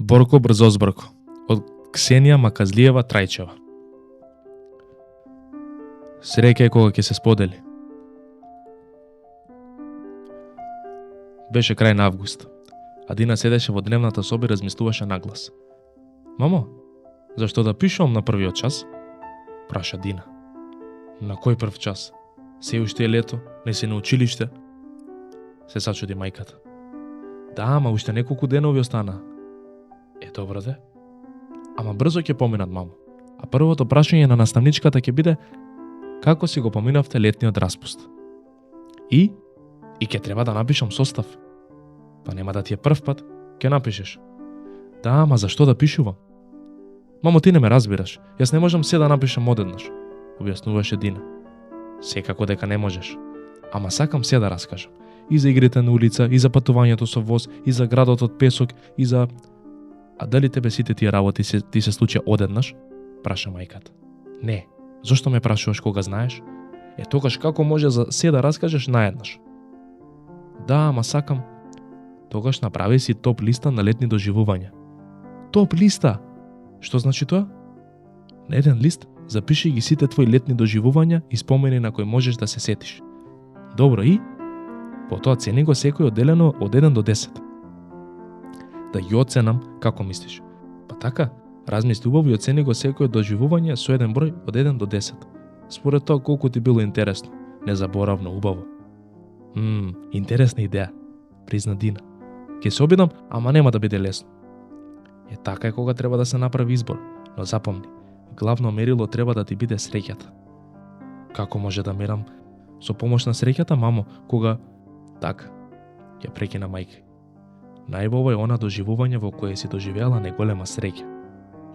Борко Брзозбрко од Ксенија Маказлиева Трајчева. Среќа е кога ќе се сподели. Беше крај на август. Адина седеше во дневната соба и размислуваше наглас. Мамо, зашто да пишувам на првиот час? Праша Дина. На кој прв час? Се уште е лето, не се на училиште? Се сачуди мајката. Да, ама уште неколку денови остана. Е, добро де. Ама брзо ќе поминат, мамо. А првото прашање на наставничката ќе биде како си го поминавте летниот распуст. И ќе треба да напишам состав. Па нема да ти е прв пат, ќе напишеш. Да, ама зашто да пишувам? Мамо, ти не ме разбираш. Јас не можам се да напишам одеднаш, објаснуваше Дина. Секако дека не можеш. Ама сакам се да раскажам. И за игрите на улица, и за патувањето со воз, и за градот од песок, и за... А дали тебе сите тие работи ти се случи одеднаш? Праша мајката. Не. Зошто ме прашуваш кога знаеш? Е, тогаш како може за се да раскажеш наеднаш? Да, ама сакам. Тогаш направи си топ листа на летни доживувања. Топ листа? Што значи тоа? На еден лист запиши ги сите твои летни доживувања и спомени на кои можеш да се сетиш. Добро, и? Потоа цени го секој одделено од 1 до 10. Да ги оценам, како мислиш? Па така, размисли убаво и оцени го секој доживување со еден број од 1 до 10. Според тоа колку ти било интересно, незаборавно, убаво. Интересна идеја, призна Дина. Ќе се обидам, ама нема да биде лесно. Е, така е кога треба да се направи избор, но запомни, главно мерило треба да ти биде среќата. Како може да мерам со помош на среќата, мамо, кога... Така, ја прекина мајка. Најубаво е она доживување во кое си доживеала неголема среќа,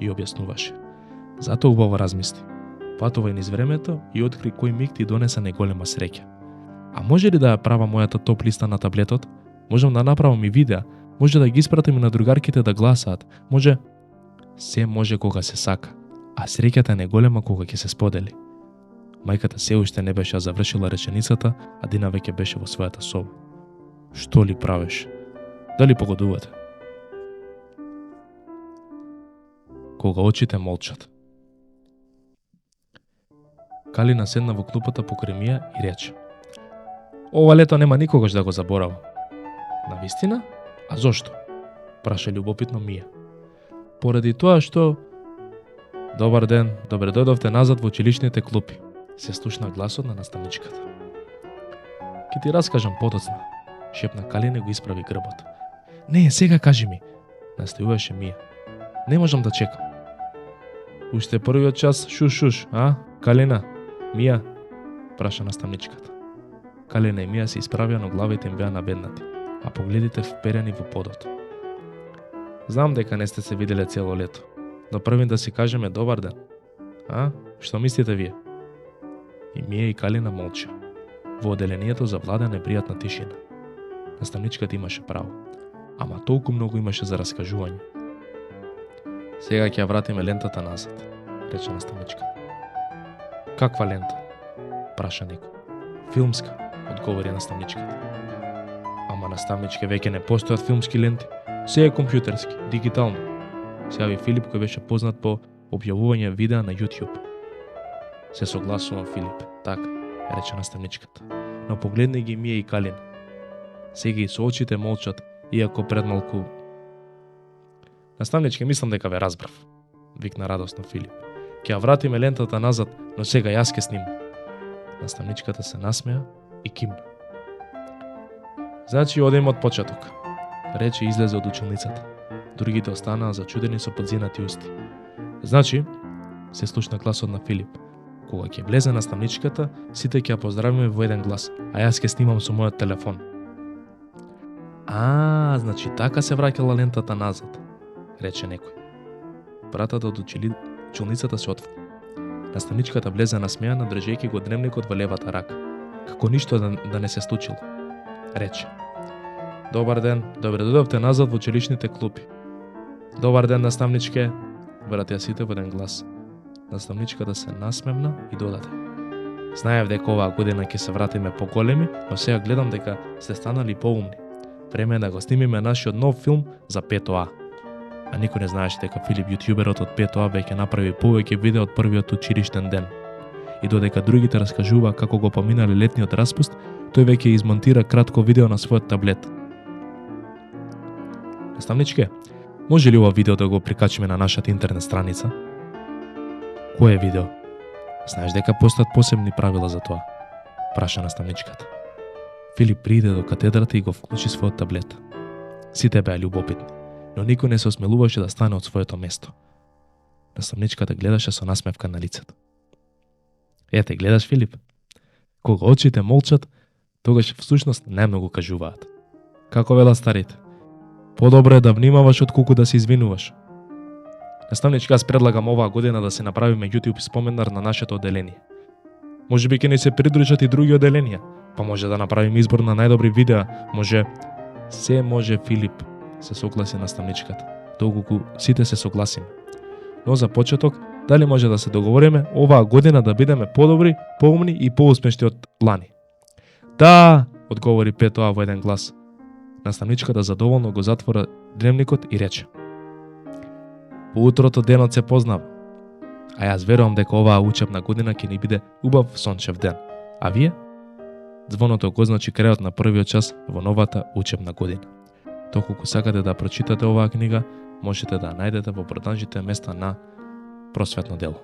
и објаснуваше. Затоа убаво размисли. Патувај низ времето и откри кој миг ти донеса неголема среќа. А може ли да ја правам мојата топ листа на таблетот? Можам да направам и видеа, може да ги испратим и на другарките да гласаат, може... Се може кога се сака, а среќата е неголема кога ќе се сподели. Мајката се уште не беше завршила реченицата, а Дина веќе беше во својата соба. Што ли правиш? Дали погодувате? Кога очите молчат. Калина седна во клупата покрај Мија и рече: Ова лето нема никогаш да го заборавам. Навистина? А зошто? Праша љубопитно Мија. Поради тоа што... Добар ден, добре дојдовте назад во училишните клупи, се слушна гласот на наставничката. Ке ти раскажам подоцна, шепна Калина и го исправи грбот. Не, сега кажи ми, настојуваше Мија. Не можам да чекам. Уште првиот час шуш, а? Калина, Мија, праша наставничката. Калина и Мија се исправија, но главите им беа наведнати, а погледите вперени во подот. Знам дека не сте се виделе цело лето, но првин да си кажеме добар ден. А? Што мислите вие? И Мија и Калина молча. Во одделението завлада непријатна тишина. Наставничката имаше право, ама толку многу имаше за раскажување. Сега ќе ја вратиме лентата назад, рече наставничката. Каква лента? Праша некој. Филмска, одговори наставничката. Ама наставничке, веќе не постојат филмски ленти, се е компјутерски, дигитално. Се јави Филип, кој беше познат по објавување видеа на YouTube. Се согласувам, Филип, така, рече наставничката. Но погледни ги Мија и Калина. Сега и со очите молчат, иако пред малку... Наставничке, мислам дека ве разбрав, викна радосно Филип. Ќе ја вратиме лентата назад, но сега јас ке снимам. Наставничката се насмеа и кимна. Значи, одем од почеток, рече и излезе од училницата. Другите останаа зачудени со подзинати усти. Значи, се слушна гласот на Филип. Кога ќе влезе наставничката, сите ќе ја поздравиме во еден глас, а јас ќе снимам со мојот телефон. Значи така се враќала лентата назад, рече некој. Вратата од училницата се отвори. Наставничката влезе насмејана, држејќи го дневникот во левата рака, како ништо да не се случило. Рече: Добар ден, добре дојдовте назад во училишните клупи. Добар ден, наставничке, вратија сите во еден глас. Наставничката се насмевна и додаде: Знаев дека оваа година ќе се вратиме поголеми, но сега гледам дека сте станали поумни. Време е да го снимиме нашиот нов филм за 5А. А никој не знаеше дека Филип јутјуберот од 5А веќе направи повеќе видео од првиот училиштен ден. И додека другите раскажува како го поминали летниот распуст, тој веќе измонтира кратко видео на својот таблет. Наставничке, може ли ова видео да го прикачиме на нашата интернет страница? Кое видео? Знаеш дека постојат посебни правила за тоа? Праша наставничката. Филип прииде до катедрата и го вклучи својот таблет. Сите беа љубопитни, но никој не се осмелуваше да стане од своето место. Наставничката гледаше со насмевка на лицето. Ете, гледаш, Филип? Кога очите молчат, тогаш всушност најмногу кажуваат. Како велат старите? Подобро е да внимаваш отколку да се извинуваш. Наставничка, јас предлагам оваа година да се направиме YouTube споменар на нашето одделение. Може би ќе не се придружат и други одделенија, па може да направиме избор на најдобри видеа, може... Се може, Филип, се согласи наставничката, доколку сите се согласиме. Но за почеток, дали може да се договориме оваа година да бидеме подобри, поумни и поуспешни од лани? Да, одговори 5А во еден глас. Наставничката задоволно го затвора дневникот и рече: По утрото денот се познава. А јас верувам дека оваа учебна година ќе ни биде убав сончев ден. А вие? Звоното го означи крајот на првиот час во новата учебна година. Доколку сакате да прочитате оваа книга, можете да ја најдете во продажните места на Просветно дело.